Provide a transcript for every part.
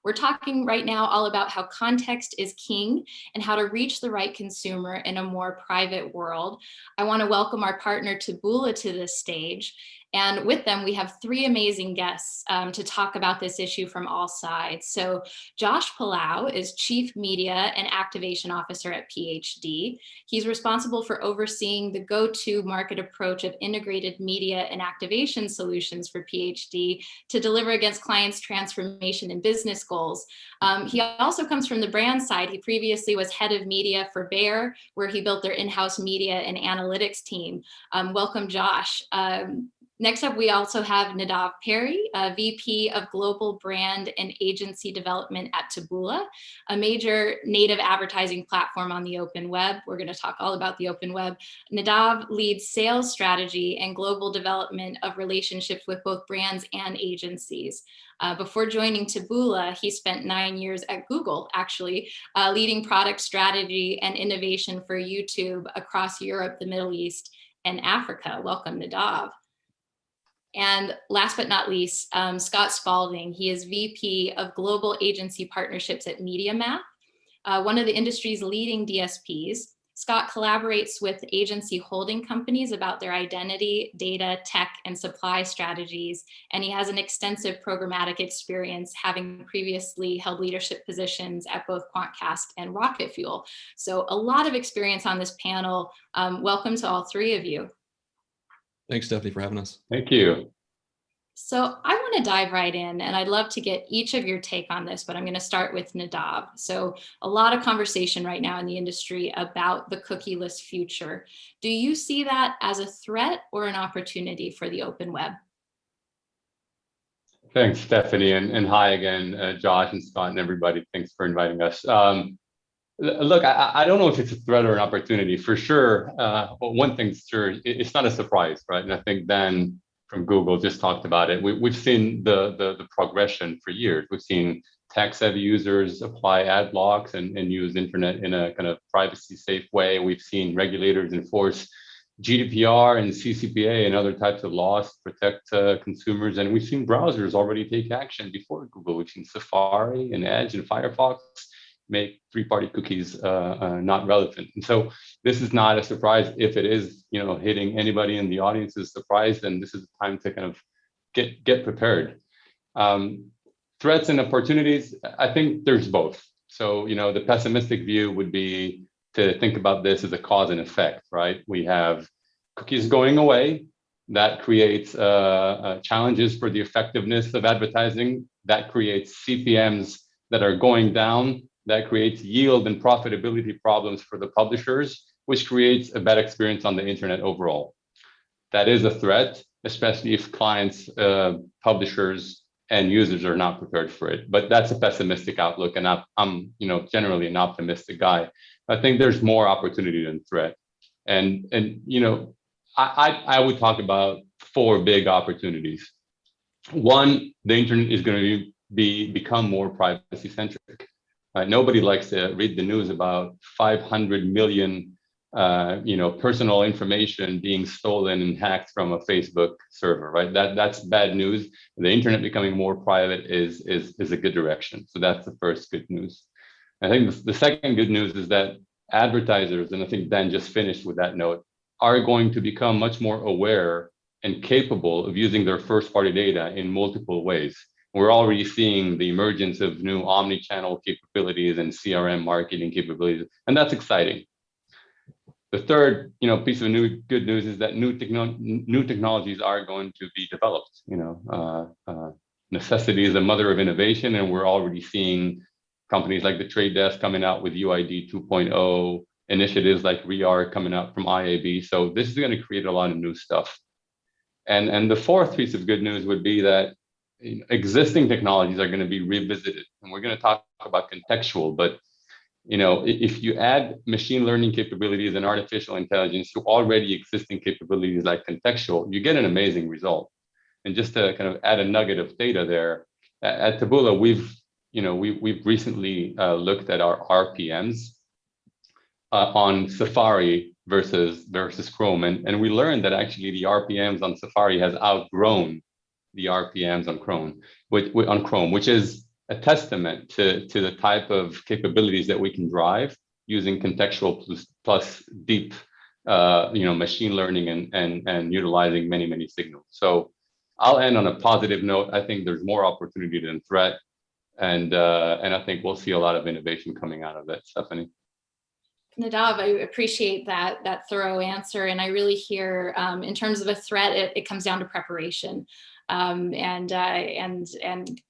We're talking right now all about how context is king and how to reach the right consumer in a more private world. I want to welcome our partner Taboola to this stage. And with them, we have three amazing guests to talk about this issue from all sides. So Josh Palau is Chief Media and Activation Officer at PhD. He's responsible for overseeing the go-to market approach of integrated media and activation solutions for PhD to deliver against clients' transformation and business goals. He also comes from the brand side. He previously was head of media for Bayer, where he built their in-house media and analytics team. Welcome, Josh. Next up, we also have Nadav Perry, VP of Global Brand and Agency Development at Taboola, a major native advertising platform on the open web. We're going to talk all about the open web. Nadav leads sales strategy and global development of relationships with both brands and agencies. Before joining Taboola, he spent 9 years at Google, actually, leading product strategy and innovation for YouTube across Europe, the Middle East, and Africa. Welcome, Nadav. And last but not least, Scott Spalding. He is VP of Global Agency Partnerships at MediaMath, one of the industry's leading DSPs. Scott collaborates with agency holding companies about their identity, data, tech, and supply strategies. And he has an extensive programmatic experience, having previously held leadership positions at both Quantcast and Rocket Fuel. So a lot of experience on this panel. Welcome to all three of you. Thanks, Stephanie, for having us. Thank you. So I want to dive right in, and I'd love to get each of your take on this, but I'm going to start with Nadav. So a lot of conversation right now in the industry about the cookieless future. Do you see that as a threat or an opportunity for the open web? Thanks, Stephanie, and hi again, Josh and Scott and everybody. Thanks for inviting us. Look, I don't know if it's a threat or an opportunity. For sure, one thing's sure, it's not a surprise, right? And I think Dan from Google just talked about it. We've seen the progression for years. We've seen tech-savvy users apply ad blocks and use internet in a kind of privacy-safe way. We've seen regulators enforce GDPR and CCPA and other types of laws to protect consumers. And we've seen browsers already take action before Google. We've seen Safari and Edge and Firefox make three-party cookies not relevant. And so this is not a surprise. If it is, hitting anybody in the audience's surprise, then this is the time to kind of get prepared. Threats and opportunities, I think there's both. So, the pessimistic view would be to think about this as a cause and effect, right? We have cookies going away. That creates challenges for the effectiveness of advertising. That creates CPMs that are going down. That creates yield and profitability problems for the publishers, which creates a bad experience on the internet overall. That is a threat, especially if clients, publishers, and users are not prepared for it. But that's a pessimistic outlook, and I'm generally an optimistic guy. I think there's more opportunity than threat. And I would talk about 4 big opportunities. One, the internet is going to become more privacy centric. Nobody likes to read the news about 500 million, personal information being stolen and hacked from a Facebook server, right? That's bad news. The internet becoming more private is a good direction. So that's the first good news. I think the second good news is that advertisers, and I think Dan just finished with that note, are going to become much more aware and capable of using their first-party data in multiple ways. We're already seeing the emergence of new omni-channel capabilities and CRM marketing capabilities, and that's exciting. The third, piece of good news is that new technologies are going to be developed. Necessity is the mother of innovation, and we're already seeing companies like the Trade Desk coming out with UID 2.0, initiatives like REAR coming out from IAB. So this is going to create a lot of new stuff. And the fourth piece of good news would be that existing technologies are going to be revisited, and we're going to talk about contextual, but if you add machine learning capabilities and artificial intelligence to already existing capabilities like contextual, you get an amazing result. And just to kind of add a nugget of data there, at Taboola, we've recently looked at our RPMs on Safari versus Chrome, and we learned that actually the RPMs on Safari has outgrown the RPMs on Chrome, which is a testament to the type of capabilities that we can drive using contextual plus deep machine learning and utilizing many signals. So I'll end on a positive note. I think there's more opportunity than threat, and I think we'll see a lot of innovation coming out of it, Stephanie. Nadav, I appreciate that thorough answer, and I really hear in terms of a threat, it comes down to preparation and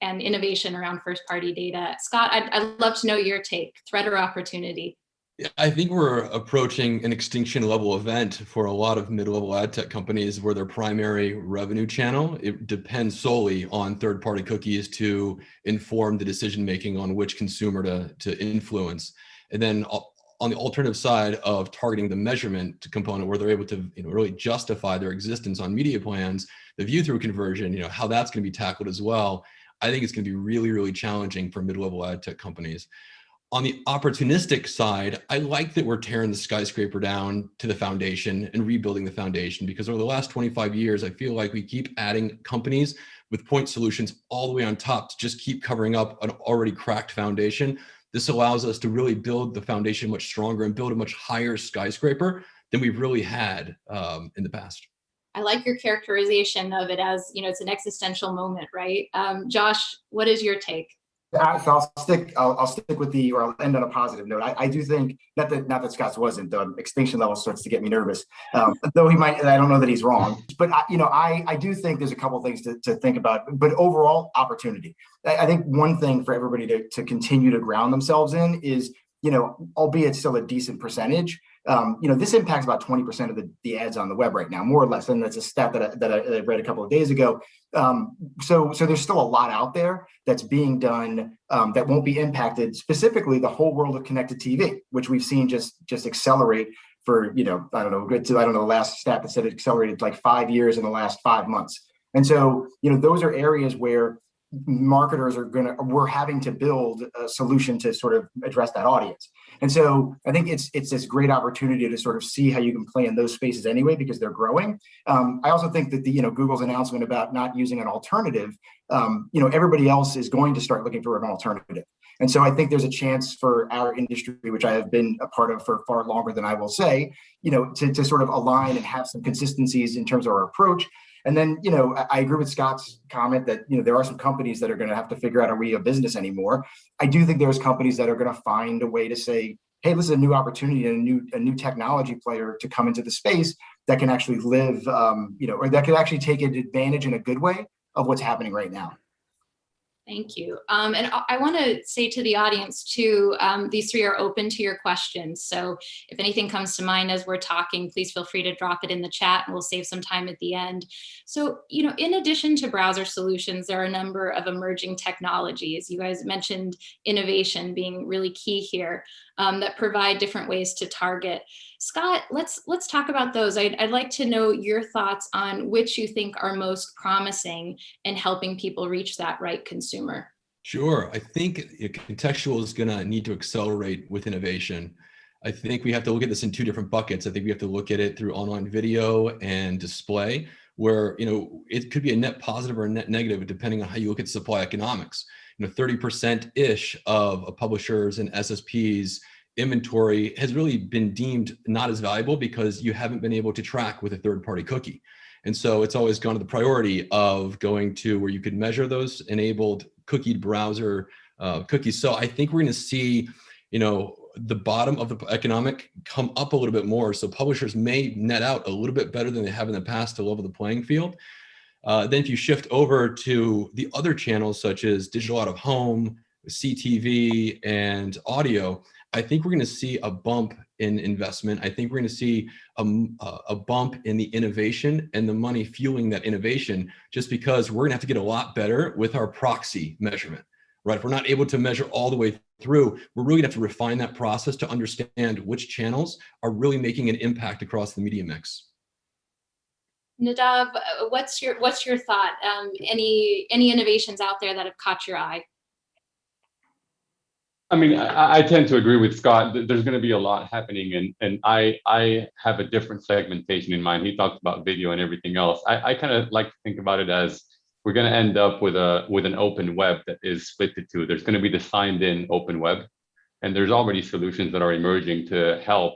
innovation around first-party data. Scott, I'd love to know your take: threat or opportunity? I think we're approaching an extinction level event for a lot of mid-level ad tech companies where their primary revenue channel, it depends solely on third-party cookies to inform the decision-making on which consumer to influence. And then on the alternative side of targeting the measurement component, where they're able to really justify their existence on media plans, the view-through conversion, how that's going to be tackled as well, I think it's going to be really challenging for mid-level ad tech companies. On the opportunistic side, I like that we're tearing the skyscraper down to the foundation and rebuilding the foundation, because over the last 25 years, I feel like we keep adding companies with point solutions all the way on top to just keep covering up an already cracked foundation. This allows us to really build the foundation much stronger and build a much higher skyscraper than we've really had in the past. I like your characterization of it as, it's an existential moment, right? Josh, what is your take? So I'll stick with or I'll end on a positive note. I do think, not that Scott's wasn't, the extinction level starts to get me nervous, though he might, I don't know that he's wrong, but I do think there's a couple of things to think about, but overall opportunity. I think one thing for everybody to continue to ground themselves in is, albeit still a decent percentage, this impacts about 20% of the ads on the web right now, more or less. And that's a stat that I read a couple of days ago. So there's still a lot out there that's being done that won't be impacted, specifically the whole world of connected TV, which we've seen just accelerate for, I don't know the last stat that said it accelerated like 5 years in the last 5 months. And so, those are areas where marketers we're having to build a solution to sort of address that audience. And so I think it's this great opportunity to sort of see how you can play in those spaces anyway, because they're growing. I also think that Google's announcement about not using an alternative, everybody else is going to start looking for an alternative. And so I think there's a chance for our industry, which I have been a part of for far longer than I will say, to sort of align and have some consistencies in terms of our approach. And then, I agree with Scott's comment that, there are some companies that are going to have to figure out, are we a business anymore? I do think there's companies that are going to find a way to say, hey, this is a new opportunity and a new technology player to come into the space that can actually live, or that could actually take advantage in a good way of what's happening right now. Thank you. And I want to say to the audience too, these three are open to your questions. So if anything comes to mind as we're talking, please feel free to drop it in the chat and we'll save some time at the end. So, in addition to browser solutions, there are a number of emerging technologies. You guys mentioned innovation being really key here, that provide different ways to target. Scott, let's talk about those. I'd like to know your thoughts on which you think are most promising in helping people reach that right consumer. Sure. I think contextual is going to need to accelerate with innovation. I think we have to look at this in two different buckets. I think we have to look at it through online video and display, where it could be a net positive or a net negative depending on how you look at supply economics. 30%-ish of a publisher's and SSP's inventory has really been deemed not as valuable because you haven't been able to track with a third-party cookie. And so it's always gone to the priority of going to where you could measure those enabled cookied browser cookies. So I think we're going to see, the bottom of the economic come up a little bit more. So publishers may net out a little bit better than they have in the past to level the playing field. Then if you shift over to the other channels, such as digital out of home, CTV, and audio, I think we're going to see a bump in investment. I think we're going to see a bump in the innovation and the money fueling that innovation, just because we're going to have to get a lot better with our proxy measurement, right? If we're not able to measure all the way through, we're really going to have to refine that process to understand which channels are really making an impact across the media mix. Nadav, what's your thought? Any innovations out there that have caught your eye? I mean, I tend to agree with Scott. There's going to be a lot happening, and I have a different segmentation in mind. He talked about video and everything else. I kind of like to think about it as we're going to end up with an open web that is split to two. There's going to be the signed in open web, and there's already solutions that are emerging to help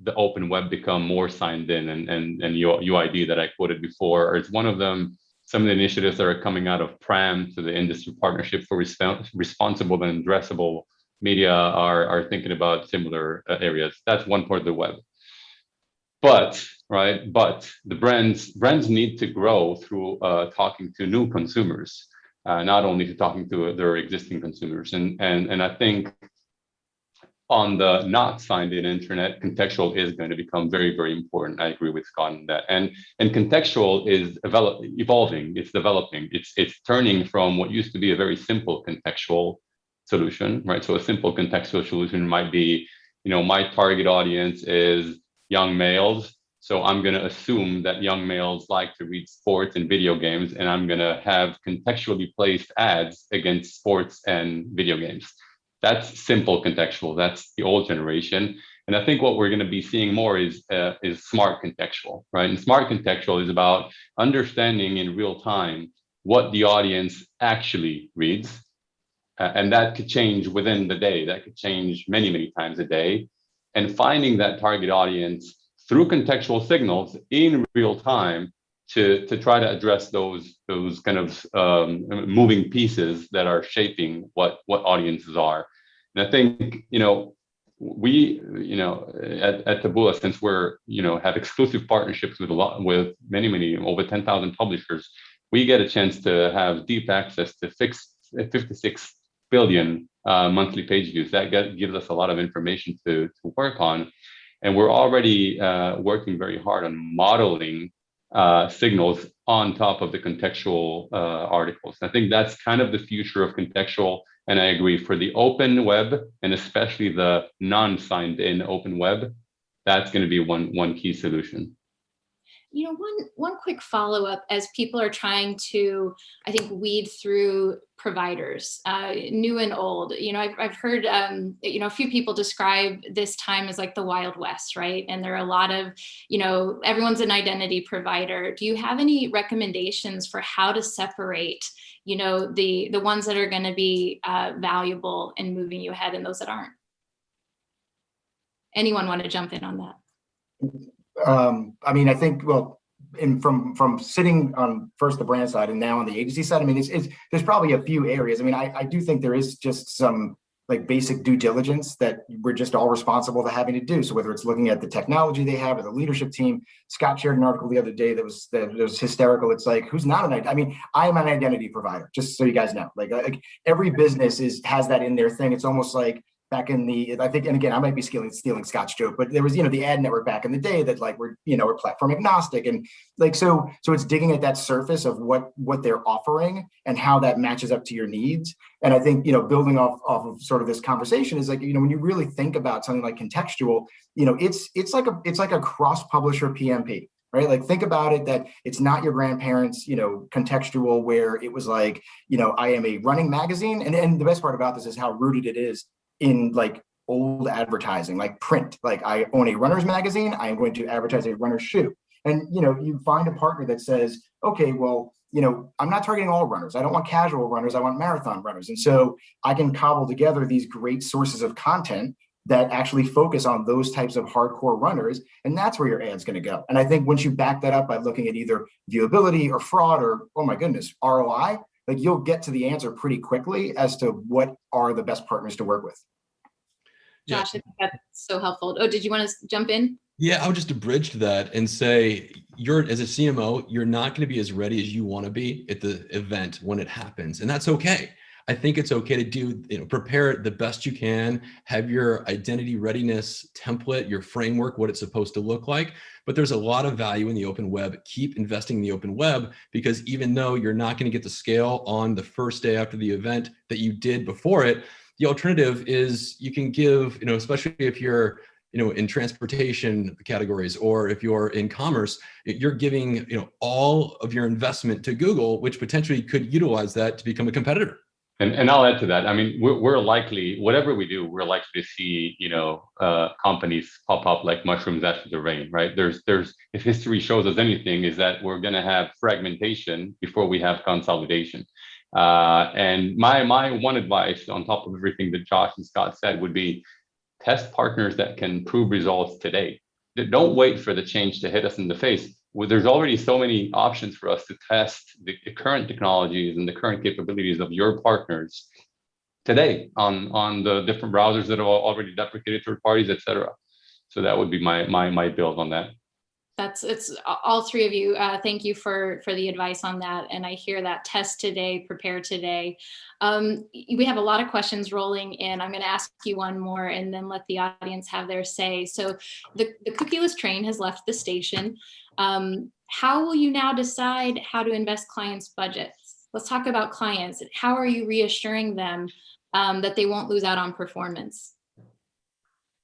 the open web become more signed in, and UID that I quoted before is one of them. Some of the initiatives that are coming out of PRAM, to the Industry Partnership for Responsible and Addressable Media, are thinking about similar areas. That's one part of the web. But the brands need to grow through talking to new consumers, not only to talking to their existing consumers. And I think on the not signed in internet, contextual is going to become very, very important. I agree with Scott on that. And contextual is evolving, it's developing. It's turning from what used to be a very simple contextual solution, right? So a simple contextual solution might be, my target audience is young males. So I'm going to assume that young males like to read sports and video games, and I'm going to have contextually placed ads against sports and video games. That's simple contextual. That's the old generation. And I think what we're going to be seeing more is smart contextual, right? And smart contextual is about understanding in real time what the audience actually reads. And that could change within the day. That could change many, many times a day. And finding that target audience through contextual signals in real time to try to address those kind of moving pieces that are shaping what audiences are. And I think, we, at Taboola, since we're, have exclusive partnerships with many, over 10,000 publishers, we get a chance to have deep access to 56 billion monthly page views. That gives us a lot of information to work on. And we're already working very hard on modeling signals on top of the contextual articles. I think that's kind of the future of contextual. And I agree, for the open web, and especially the non-signed in open web, that's going to be one key solution. One quick follow-up as people are trying to, I think, weed through providers, new and old. I've heard, a few people describe this time as like the Wild West, right? And there are a lot of, everyone's an identity provider. Do you have any recommendations for how to separate, the ones that are going to be valuable and moving you ahead and those that aren't? Anyone want to jump in on that? I think, from sitting on first the brand side and now on the agency side, there's probably a few areas. I do think there is just some like basic due diligence that we're just all responsible to having to do. So whether it's looking at the technology they have or the leadership team, Scott shared an article the other day that was hysterical. It's like, who's not I am an identity provider, just so you guys know. Like every business has that in their thing. It's almost like back in I think, and again, I might be stealing Scott's joke, but there was, the ad network back in the day that like we're platform agnostic. And like, so it's digging at that surface of what they're offering and how that matches up to your needs. And I think, building off of sort of this conversation is like, when you really think about something like contextual, it's like a cross-publisher PMP. Right? Like think about it, that it's not your grandparents, contextual, where it was like, I am a running magazine. And the best part about this is how rooted it is in like old advertising, like print. Like I own a runner's magazine, I am going to advertise a runner's shoe. And, you find a partner that says, okay, well, I'm not targeting all runners. I don't want casual runners. I want marathon runners. And so I can cobble together these great sources of content that actually focus on those types of hardcore runners. And that's where your ad's going to go. And I think once you back that up by looking at either viewability or fraud or, oh my goodness, ROI, like you'll get to the answer pretty quickly as to what are the best partners to work with. Josh, I think that's so helpful. Oh, did you want to jump in? Yeah, I would just abridge that and say, as a CMO, you're not going to be as ready as you want to be at the event when it happens. And that's okay. I think it's okay to prepare it the best you can, have your identity readiness template, your framework, what it's supposed to look like. But there's a lot of value in the open web. Keep investing in the open web, because even though you're not going to get the scale on the first day after the event that you did before it, the alternative is you can give, especially if you're, in transportation categories, or if you're in commerce, you're giving, all of your investment to Google, which potentially could utilize that to become a competitor. And I'll add to that. I mean, we're likely, whatever we do, we're likely to see, companies pop up like mushrooms after the rain, right? There's, if history shows us anything, is that we're going to have fragmentation before we have consolidation. And my one advice on top of everything that Josh and Scott said would be test partners that can prove results today. Don't wait for the change to hit us in the face. Well, there's already so many options for us to test the current technologies and the current capabilities of your partners today on the different browsers that are already deprecated third parties, et cetera. So that would be my build on that. It's all three of you. Thank you for the advice on that. And I hear that: test today, prepare today. We have a lot of questions rolling in. I'm going to ask you one more and then let the audience have their say. So the cookieless train has left the station. How will you now decide how to invest clients' budgets? Let's talk about clients. How are you reassuring them that they won't lose out on performance?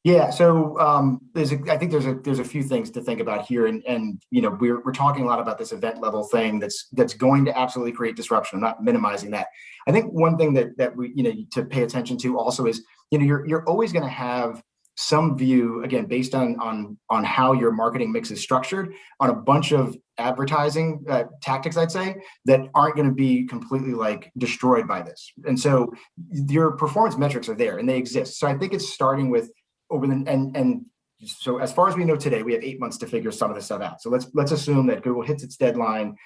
Yeah, so I think there's a few things to think about here, and we're talking a lot about this event level thing that's going to absolutely create disruption. I'm not minimizing that. I think one thing that we to pay attention to also is you're always going to have some view, again, based on how your marketing mix is structured, on a bunch of advertising tactics, I'd say, that aren't going to be completely like destroyed by this. And so your performance metrics are there and they exist. So I think it's starting with so as far as we know today, we have 8 months to figure some of this stuff out. So let's assume that Google hits its deadline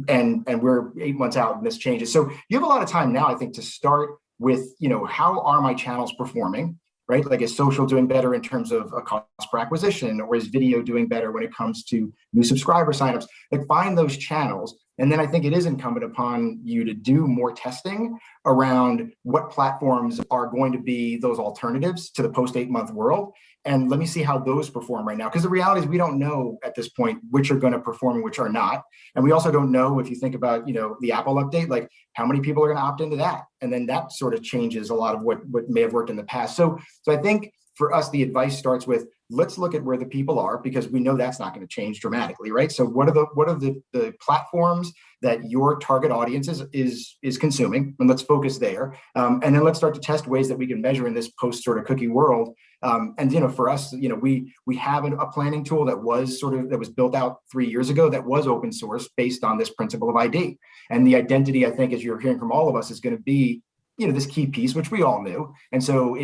and we're 8 months out and this changes. So you have a lot of time now, I think, to start with, how are my channels performing, right? Like, is social doing better in terms of a cost per acquisition, or is video doing better when it comes to new subscriber signups? Like, find those channels. And then I think it is incumbent upon you to do more testing around what platforms are going to be those alternatives to the post 8 month world. And let me see how those perform right now. Because the reality is we don't know at this point which are going to perform and which are not. And we also don't know, if you think about, the Apple update, like how many people are going to opt into that. And then that sort of changes a lot of what may have worked in the past. So I think for us, the advice starts with, let's look at where the people are, because we know that's not going to change dramatically, right? So what are the platforms that your target audience is consuming, and let's focus there. And then let's start to test ways that we can measure in this post sort of cookie world. And for us, we have a planning tool that was built out 3 years ago that was open source based on this principle of ID. And the identity, I think, as you're hearing from all of us, is going to be this key piece, which we all knew. And so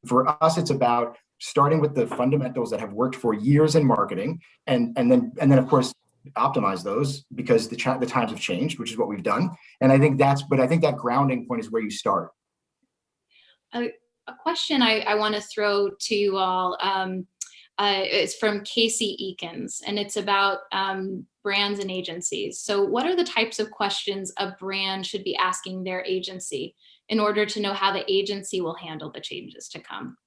for us, it's about starting with the fundamentals that have worked for years in marketing, and then of course optimize those, because the times have changed, which is what we've done. And I think that grounding point is where you start. A question I want to throw to you all, it's from Casey Eakins, and it's about brands and agencies. So what are the types of questions a brand should be asking their agency in order to know how the agency will handle the changes to come?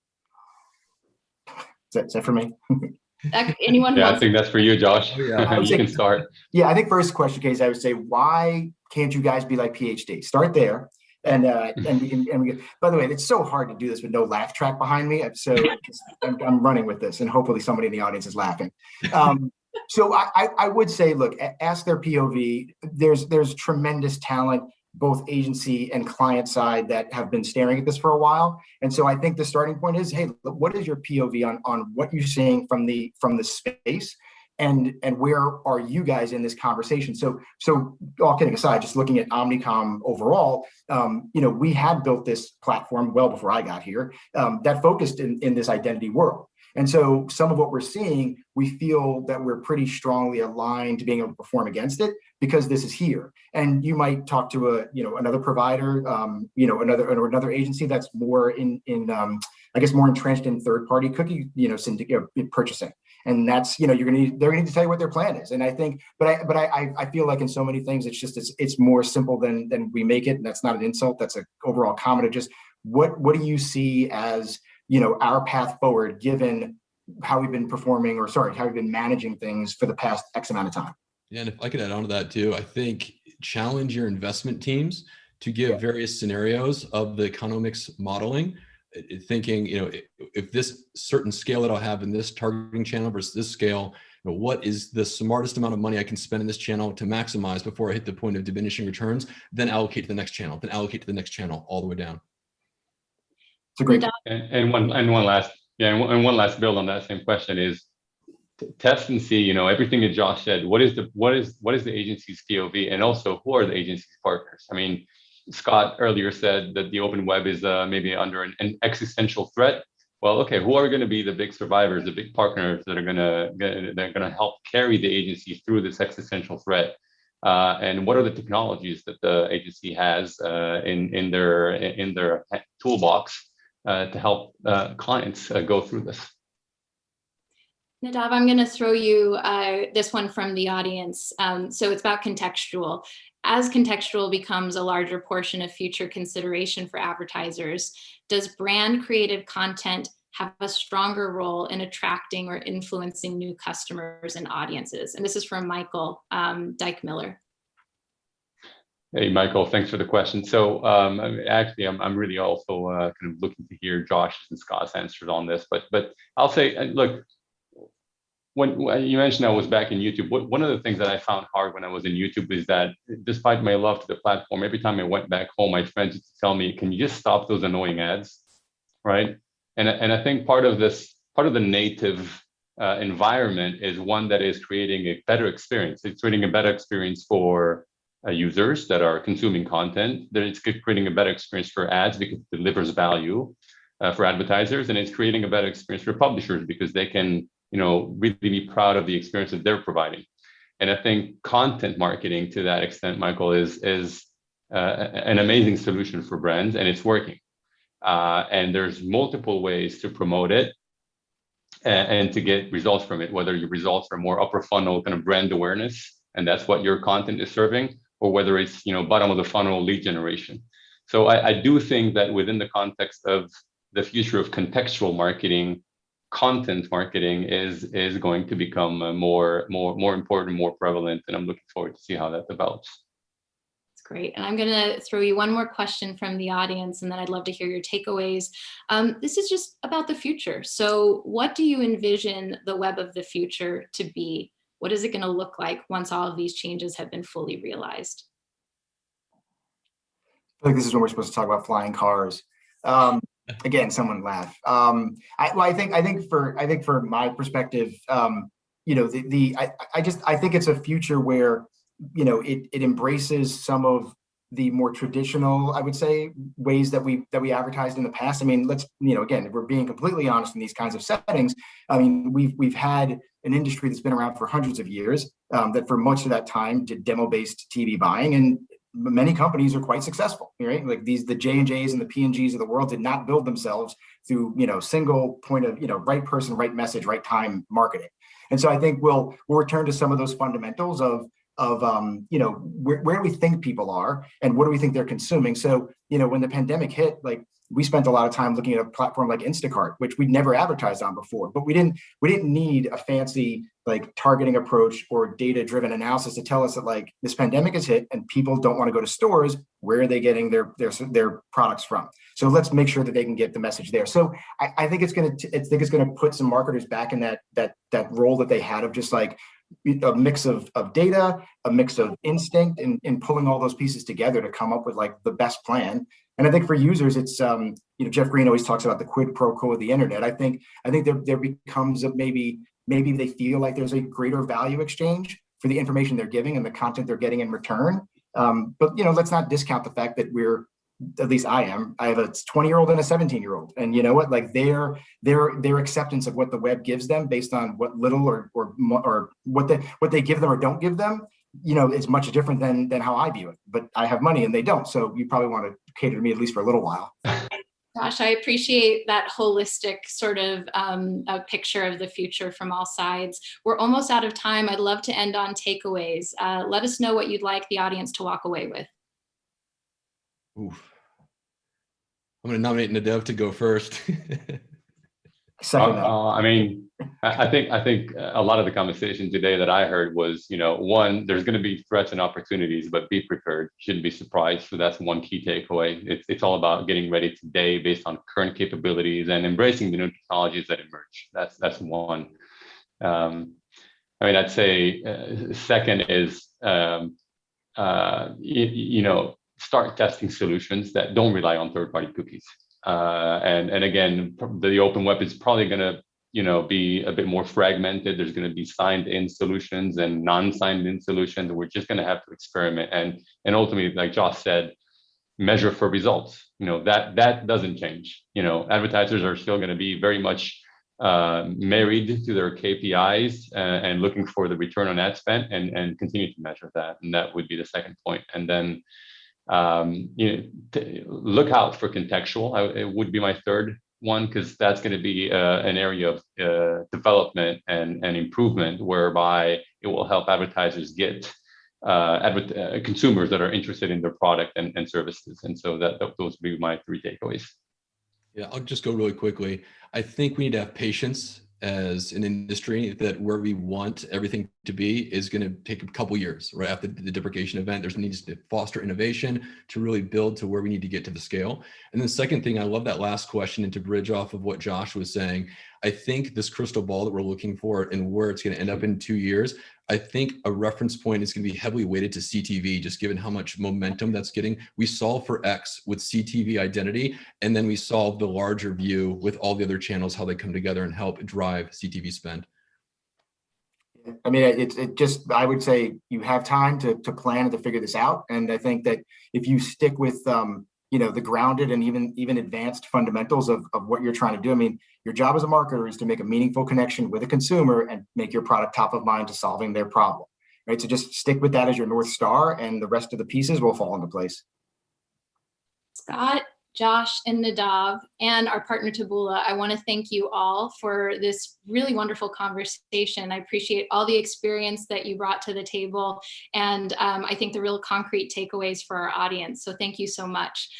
Is that for me? Anyone? Yeah, I think that's for you, Josh. Oh, yeah. You can start. Yeah, I think first question, Casey, I would say, why can't you guys be like PhD? Start there. And we can, by the way, it's so hard to do this with no laugh track behind me. So I'm running with this, and hopefully somebody in the audience is laughing. So I would say, look, ask their POV. There's tremendous talent, both agency and client side, that have been staring at this for a while. And so I think the starting point is, hey, what is your POV on what you're seeing from the space? And where are you guys in this conversation? So all kidding aside, just looking at Omnicom overall, we had built this platform well before I got here that focused in this identity world. And so some of what we're seeing, we feel that we're pretty strongly aligned to being able to perform against it, because this is here. And you might talk to another provider, another agency that's more I guess more entrenched in third-party cookie, purchasing. And that's, they're gonna need to tell you what their plan is. And I think, but I feel like in so many things, it's more simple than we make it. And that's not an insult. That's an overall comment of just what do you see as, our path forward, given how we've been performing, how we've been managing things for the past X amount of time. Yeah, and if I could add on to that too, I think challenge your investment teams to give various scenarios of the economics modeling, thinking, if this certain scale that I'll have in this targeting channel versus this scale, what is the smartest amount of money I can spend in this channel to maximize before I hit the point of diminishing returns, then allocate to the next channel, then allocate to the next channel, all the way down. It's a great. And one last build on that same question is test and see, everything that Josh said, what is the agency's POV, and also who are the agency's partners? I mean, Scott earlier said that the open web is maybe under an existential threat. Well, okay, who are going to be the big survivors, the big partners that are going to help carry the agency through this existential threat? And what are the technologies that the agency has in their toolbox to help clients go through this? Nadav, I'm going to throw you this one from the audience. So it's about contextual. As contextual becomes a larger portion of future consideration for advertisers, does brand created content have a stronger role in attracting or influencing new customers and audiences? And this is from Michael Dyke-Miller. Hey, Michael, thanks for the question. So actually, I'm really also kind of looking to hear Josh and Scott's answers on this. But I'll say, look, when you mentioned I was back in YouTube, one of the things that I found hard when I was in YouTube is that despite my love to the platform, every time I went back home, my friends used to tell me, can you just stop those annoying ads, right? And I think part of the native environment is one that is creating a better experience. It's creating a better experience for users that are consuming content. That it's creating a better experience for ads because it delivers value for advertisers, and it's creating a better experience for publishers because they can really be proud of the experience that they're providing. And I think content marketing, to that extent, Michael, is an amazing solution for brands, and it's working. And there's multiple ways to promote it and to get results from it, whether your results are more upper funnel kind of brand awareness, and that's what your content is serving, or whether it's bottom of the funnel lead generation. So I do think that within the context of the future of contextual marketing, content marketing is going to become more important, more prevalent, and I'm looking forward to see how that develops. That's great. And I'm going to throw you one more question from the audience, and then I'd love to hear your takeaways. This is just about the future. So what do you envision the web of the future to be? What is it going to look like once all of these changes have been fully realized? I think this is when we're supposed to talk about flying cars. Again, someone laugh. I think for my perspective, I think it's a future where it embraces some of the more traditional, I would say, ways that we advertised in the past. I mean, again, if we're being completely honest in these kinds of settings, I mean, we've had an industry that's been around for hundreds of years that for much of that time did demo-based TV buying, and many companies are quite successful, right? Like the J&Js and the P&Gs of the world did not build themselves through, single point of, right person, right message, right time marketing. And so I think we'll return to some of those fundamentals of where do we think people are and what do we think they're consuming? So, when the pandemic hit, like we spent a lot of time looking at a platform like Instacart, which we'd never advertised on before, but we didn't need a fancy like targeting approach or data-driven analysis to tell us that like this pandemic has hit and people don't want to go to stores. Where are they getting their products from? So let's make sure that they can get the message there. So I think it's going to put some marketers back in that role that they had of just like a mix of data, a mix of instinct, and pulling all those pieces together to come up with like the best plan. And I think for users, it's Jeff Green always talks about the quid pro quo of the internet. I think there becomes maybe they feel like there's a greater value exchange for the information they're giving and the content they're getting in return. But let's not discount the fact that at least I have a 20-year-old and a 17-year-old, and you know what, like their acceptance of what the web gives them based on what little or what they give them or don't give them, is much different than how I view it. But I have money and they don't, so you probably want to cater to me at least for a little while. Gosh, I appreciate that holistic sort of a picture of the future from all sides. We're almost out of time. I'd love to end on takeaways. Let us know what you'd like the audience to walk away with. Oof. I'm going to nominate Nadav to go first. I mean, I think a lot of the conversation today that I heard was, one, there's going to be threats and opportunities, but be prepared. Shouldn't be surprised. So that's one key takeaway. It's all about getting ready today based on current capabilities and embracing the new technologies that emerge. That's one. I I mean, I'd say second is, start testing solutions that don't rely on third-party cookies. And again, the open web is probably going to be a bit more fragmented. There's going to be signed-in solutions and non-signed-in solutions. We're just going to have to experiment and ultimately, like Josh said, measure for results. That doesn't change. Advertisers are still going to be very much married to their KPIs and looking for the return on ad spend and continue to measure that. And that would be the second point. And then look out for contextual. It would be my third one, because that's going to be an area of development and improvement, whereby it will help advertisers get consumers that are interested in their product and services. And so those would be my three takeaways. Yeah, I'll just go really quickly. I think we need to have patience as an industry, that where we want everything to be is going to take a couple years, right after the deprecation event. There's needs to foster innovation to really build to where we need to get to the scale. And then the second thing, I love that last question, and to bridge off of what Josh was saying, I think this crystal ball that we're looking for and where it's going to end up in 2 years, I think a reference point is going to be heavily weighted to CTV, just given how much momentum that's getting. We solve for X with CTV identity, and then we solve the larger view with all the other channels, how they come together and help drive CTV spend. I mean, it just, I would say you have time to plan and to figure this out. And I think that if you stick with, the grounded and even advanced fundamentals of what you're trying to do, I mean, your job as a marketer is to make a meaningful connection with a consumer and make your product top of mind to solving their problem, right? So just stick with that as your North Star, and the rest of the pieces will fall into place. Scott, Josh, and Nadav, and our partner Taboola, I want to thank you all for this really wonderful conversation. I appreciate all the experience that you brought to the table, and I think the real concrete takeaways for our audience. So thank you so much.